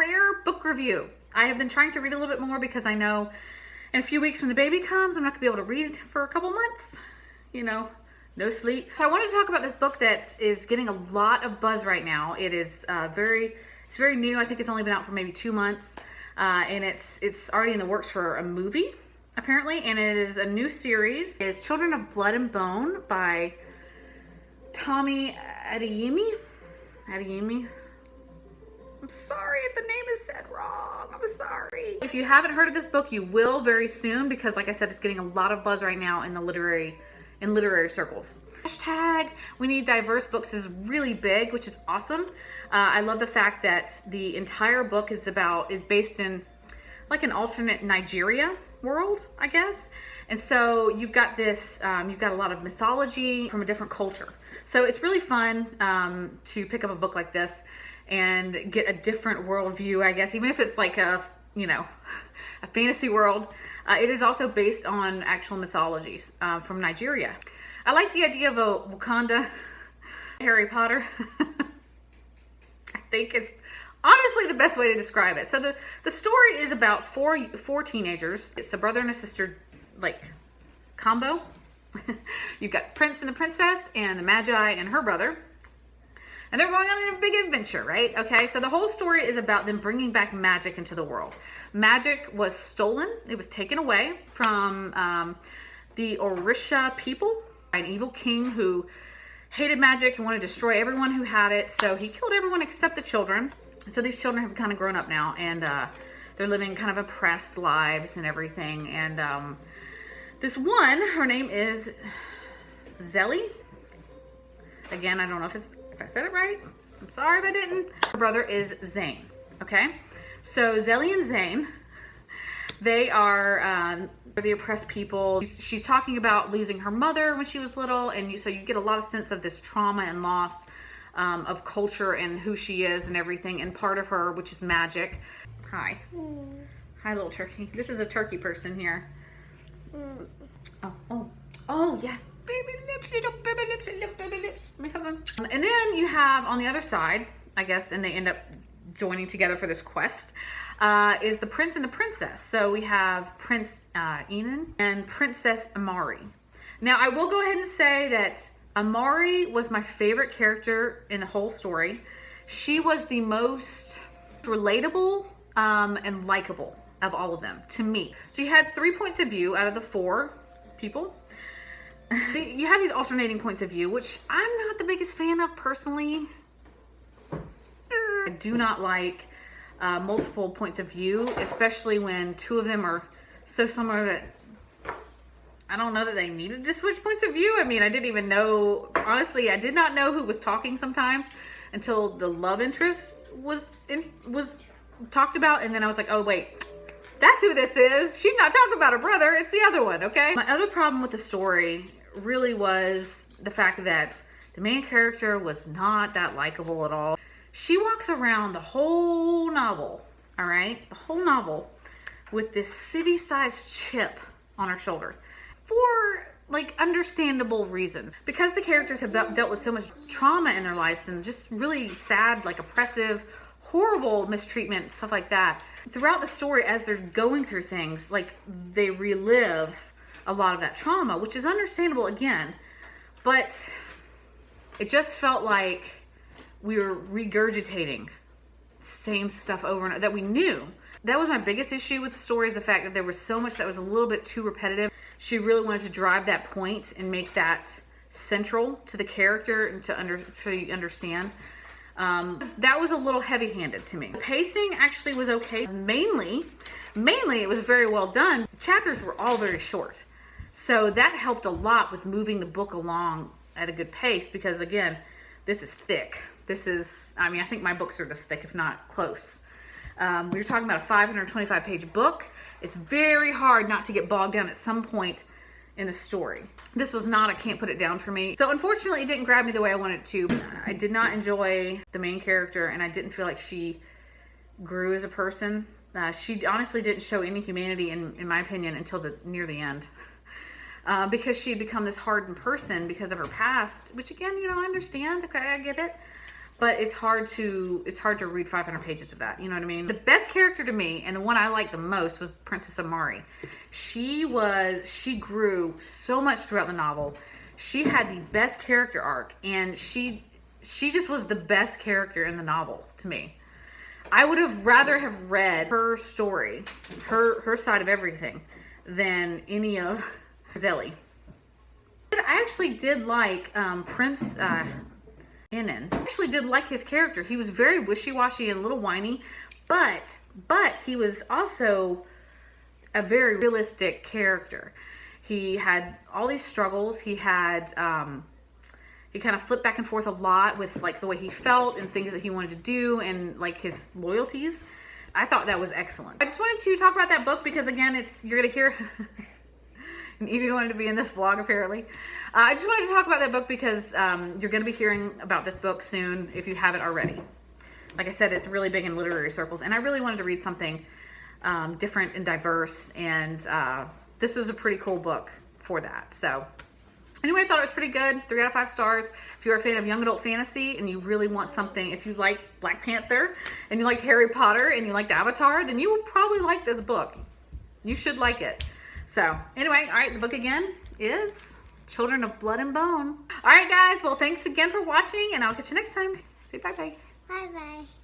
entire book review. I have been trying to read a little bit more because I know in a few weeks when the baby comes, I'm not gonna be able to read it for a couple months, you know, no sleep. So I wanted to talk about this book that is getting a lot of buzz right now. It is it's very new. I think it's only been out for maybe 2 months, and it's already in the works for a movie, apparently, and it is a new series. It's Children of Blood and Bone by Tomi Adeyemi. I'm sorry if the name is said wrong. I'm sorry. If you haven't heard of this book, you will very soon, because like I said, it's getting a lot of buzz right now in the literary circles. Hashtag we need diverse books is really big, which is awesome. I love the fact that the entire book is based in like an alternate Nigeria world, I guess. And so you've got this, you've got a lot of mythology from a different culture. So it's really fun to pick up a book like this and get a different worldview, I guess, even if it's like a, you know, a fantasy world. It is also based on actual mythologies from Nigeria. I like the idea of a Wakanda Harry Potter. I think it's honestly the best way to describe it. So the story is about four teenagers. It's a brother and a sister, like, combo. You've got Prince and the Princess and the Magi and her brother. And they're going on a big adventure, right? Okay, so the whole story is about them bringing back magic into the world. Magic was stolen. It was taken away from the Orisha people by an evil king who hated magic and wanted to destroy everyone who had it. So he killed everyone except the children. So these children have kind of grown up now, and they're living kind of oppressed lives and everything. And this one, her name is Zelly. Again, I don't know if I said it right. I'm sorry if I didn't. Her brother is Zane. Okay, so Zelly and Zane, they are the oppressed people. She's talking about losing her mother when she was little, and so you get a lot of sense of this trauma and loss of culture and who she is and everything, and part of her, which is magic. Hi. Hi, little turkey. This is a turkey person here. Oh, yes. Baby lips, little baby lips, little baby lips. Let me have them. And then you have on the other side, I guess, and they end up joining together for this quest, is the Prince and the Princess. So we have Prince Enon and Princess Amari. Now, I will go ahead and say that Amari was my favorite character in the whole story. She was the most relatable and likable of all of them, to me. So you had 3 points of view out of the 4 people. You have these alternating points of view, which I'm not the biggest fan of personally. I do not like multiple points of view, especially when 2 of them are so similar that I don't know that they needed to switch points of view. I mean, I didn't even know, honestly, I did not know who was talking sometimes until the love interest was talked about, and then I was like, oh wait, that's who this is. She's not talking about her brother, it's the other one, okay? My other problem with the story really was the fact that the main character was not that likable at all. She walks around the whole novel, all right? The whole novel with this city-sized chip on her shoulder for like understandable reasons. Because the characters have dealt with so much trauma in their lives and just really sad, like oppressive, horrible mistreatment, stuff like that. Throughout the story, as they're going through things, like they relive a lot of that trauma, which is understandable again, but it just felt like we were regurgitating same stuff over and over that we knew. That was my biggest issue with the story, is the fact that there was so much that was a little bit too repetitive. She really wanted to drive that point and make that central to the character and so you understand. That was a little heavy-handed to me. The pacing actually was okay. Mainly it was very well done. The chapters were all very short. So that helped a lot with moving the book along at a good pace, because again, this is thick. This is, I mean, I think my books are this thick, if not close. We were talking about a 525 page book. It's very hard not to get bogged down at some point in the story. This was not, I can't put it down for me. So unfortunately, it didn't grab me the way I wanted it to. I did not enjoy the main character, and I didn't feel like she grew as a person. She honestly didn't show any humanity, in my opinion, until near the end. Because she had become this hardened person because of her past, which again, you know, I understand. Okay, I get it. but it's hard to read 500 pages of that. You know what I mean? The best character to me, and the one I liked the most, was Princess Amari. She grew so much throughout the novel. She had the best character arc, and she just was the best character in the novel to me. I would have rather have read her story, her side of everything, than any of Zelly. I actually did like Prince Enon. I actually did like his character. He was very wishy-washy and a little whiny, but he was also a very realistic character. He had all these struggles. He had he kind of flipped back and forth a lot with like the way he felt and things that he wanted to do and like his loyalties. I thought that was excellent. I just wanted to talk about that book because again, you're gonna hear and Evie wanted to be in this vlog apparently. I just wanted to talk about that book because you're gonna be hearing about this book soon if you haven't already. Like I said, it's really big in literary circles and I really wanted to read something different and diverse, and this was a pretty cool book for that. So anyway, I thought it was pretty good. 3 out of 5 stars. If you're a fan of young adult fantasy and you really want something, if you like Black Panther and you like Harry Potter and you liked Avatar, then you will probably like this book. You should like it. So anyway, all right, the book again is Children of Blood and Bone. All right, guys. Well, thanks again for watching, and I'll catch you next time. Say bye-bye. Bye-bye.